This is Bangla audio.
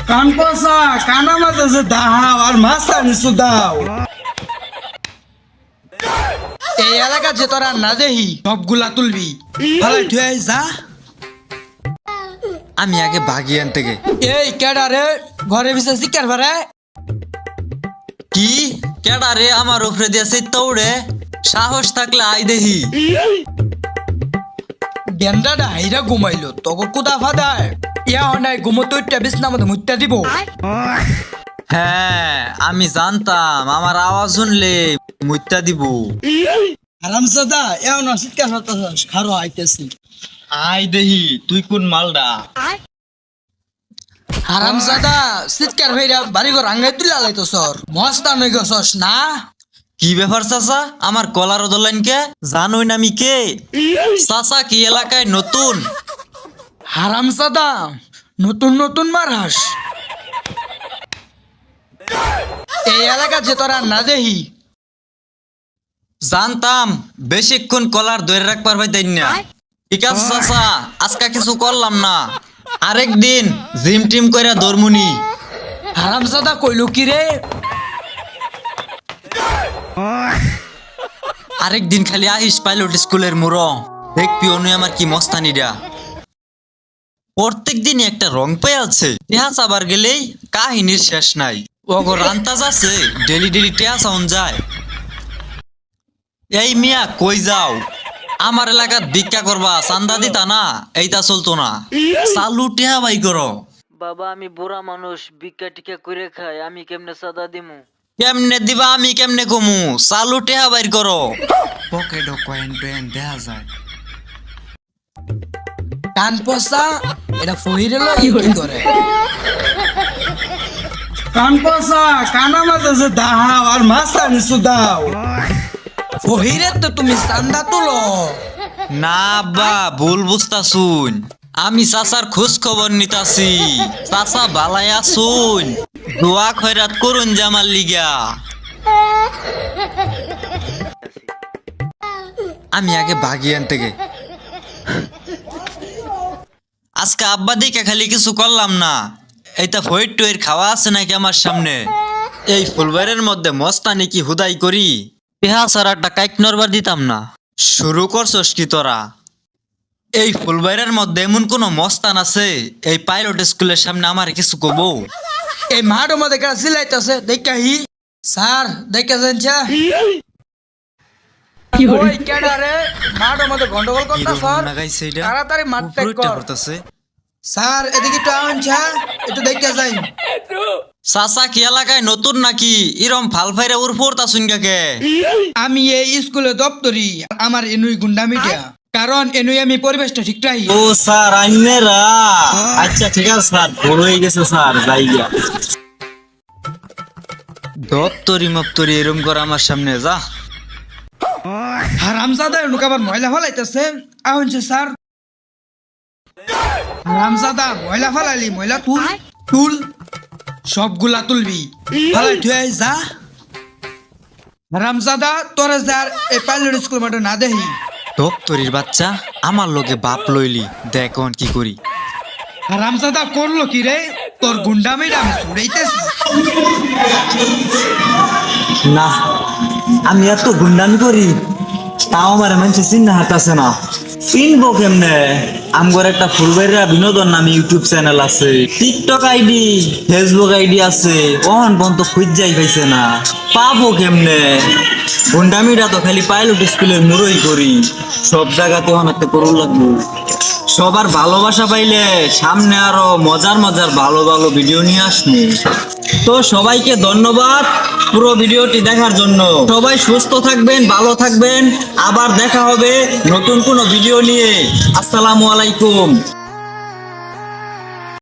কান পচা কানা মাঝে দাও আর মাস্তানি সুদাও। এই এলাকা যে তোরা না দেহি সবগুলা তুলবি ভালো তুই যা। আমি আগে ভাগি আন থেকে। এই কেডা রে ঘরে বিছে শিকার ভারে কি কেডা রে আমার উপরে দিয়েছে তৌড়ে? সাহস থাকলে আই দেহি। গেন্দাটা হাইরা ঘুমাইলো তখন কোথা ফাদায় ইয়া নাই ঘুমোতে উঠতে বিছনা মধ্যে মুত্যা দিব। হ্যাঁ আমি জানতাম আমার আওয়াজ শুনলে মুত্যা দিব। হারামজাদা এও না শিকার হতাস খারো আইতেছি। আই দেহি তুই কোন মালডা? হারামজাদা শিকার হইরা বাড়ি ঘর আঙ্গাই তুলে আলাইতো সর মস্তান হয়ে গেছস না। কি ব্যাপার চাচা আমার কলার দলেন কে? জানোই না আমি কে? চাচা কি এলাকায় নতুন? হারামজাদা নতুন নতুন মারাস এই এলাকা যে তোরা না দেহি। জানতাম বেশিক্ষণ কলার ধরে রাখবার ভাই তাই না। ঠিক আছে চাচা আজকে কিছু করলাম না, আরেকদিন জিম টিম কইরা ধর্মুনি। হারামজাদা কইলো কি রে? আরেকদিন খালি আহিস পাইলট স্কুলের মুড়ো দেখবি অনু আমার কি মস্তানিরা। প্রত্যেক দিনই একটা রং পেয়ে আছে। টেহা চাবার গেলেই কাহিনীর শেষ নাই। ওগো রান্তাজ আছে ডেলি ডেলি টেহা চাউন যায়। এই মিয়া কই যাও? আমার এলাকাত ভিক্ষা করবা চান্দা দিতা না, এইটা চলতো না। চালু টেহা বাই করো। বাবা আমি বুড়া মানুষ, ভিক্ষা টিকা করে খাই, আমি কেমনে সাদা দিমু? কেমনে দিবা আমি কেমনে কমু? চালু টেহা বাইর করো। পকেটও কয়েন টয়েন দেখা যায়। কান পচা এটা ফহিরে কি করে? কান পচা কানা মাঝে দাও আর মাস্তানি সুদাও। ফহিরে তো তুমি চান্দা তুলো না বা ভুল বুঝতা শুন, আমি চাচার খোঁজ খবর নিতাছি। চাচা বালায়া শুন, দোয়া খয়রাত করুন জামাল লিগা। আমি আগে ভাগি আন থেকে। আজকে আব্বা দিকে খালি কিছু করলাম না। এইটা ফয়ের টয়ের খাওয়া আছে নাকি আমার সামনে? এই ফুলবাড়ির মধ্যে মস্তানি কি হুদাই করি পেহা সারাটা কাইক নরবার দিতাম না। শুরু করছস কি তোরা? এই ফুলবাড়ির মধ্যে এমন কোন মস্তান আছে এই পাইলট স্কুলের সামনে আমার কিছু কব? এই মাঠের মধ্যে কেন সিলাইতেছে দেখা হি স্যার দেখে যাচ্ছে। ওই কেডা রে মাঠের মধ্যে গন্ডগোল করতা স্যার? তাড়াতাড়ি মারতে কর। স্যার এদিকে একটু আনছা একটু দেখে যাই। চাচা কি এলাকায় নতুন নাকি এরম ফাল ফাইরা উর পড়তা শুনগাকে? আমি এই স্কুলে দপ্তরি আমার এনুই গুন্ডা মিডিয়া কারণ এনুই আমি পরিবেশটা ঠিক রাখি। ও স্যার আইনেরা, আচ্ছা ঠিক আছে স্যার, ভুল হয়ে গেছে স্যার, যাইয়া। দপ্তরি মপ্তরি এরম করে আমার সামনে যা। হারামজাদা এনুক আবার ময়লা ফলাইতেছে আনছে স্যার। হারামজাদা ময়লা ফলাইলি ময়লা তুল তুল সবগুলা তুলবি ফালাই তুই যা। হারামজাদা তোরা যার এই পাইলট স্কুল মাঠে না দেহি। দপ্তরির বাচ্চা আমার লোকে বাপ লইলি, দেখ কি করি। হারামজাদা করলো কি রে? তোর গুন্ডামিটা আমি ছুড়াইতেছি। না আমি এত গুন্ডামি করি তাও আমার মানুষ চিন্তা হাঁটাছে না। চিনবো কেমনে? আমগর একটা ফুলবাড়িয়া বিনোদন নামে ইউটিউব চ্যানেল আছে, টিকটক আইডি, ফেসবুক আইডি আছে, ওহন পর্যন্ত খুঁজাই পাইছে না। পাবো কেমনে? গুন্ডামিটা তো খালি পাইলট স্কুলের মুরই করি, সব জায়গাতে অনেকটা করুন লাগবো। সবার ভালোবাসা পাইলে সামনে আরো মজার মজার ভালো ভালো ভিডিও নিয়ে আসবো। তো সবাইকে ধন্যবাদ পুরো ভিডিওটি দেখার জন্য। সবাই সুস্থ থাকবেন, ভালো থাকবেন, আবার দেখা হবে নতুন কোনো ভিডিও নিয়ে। আসসালামু আলাইকুম।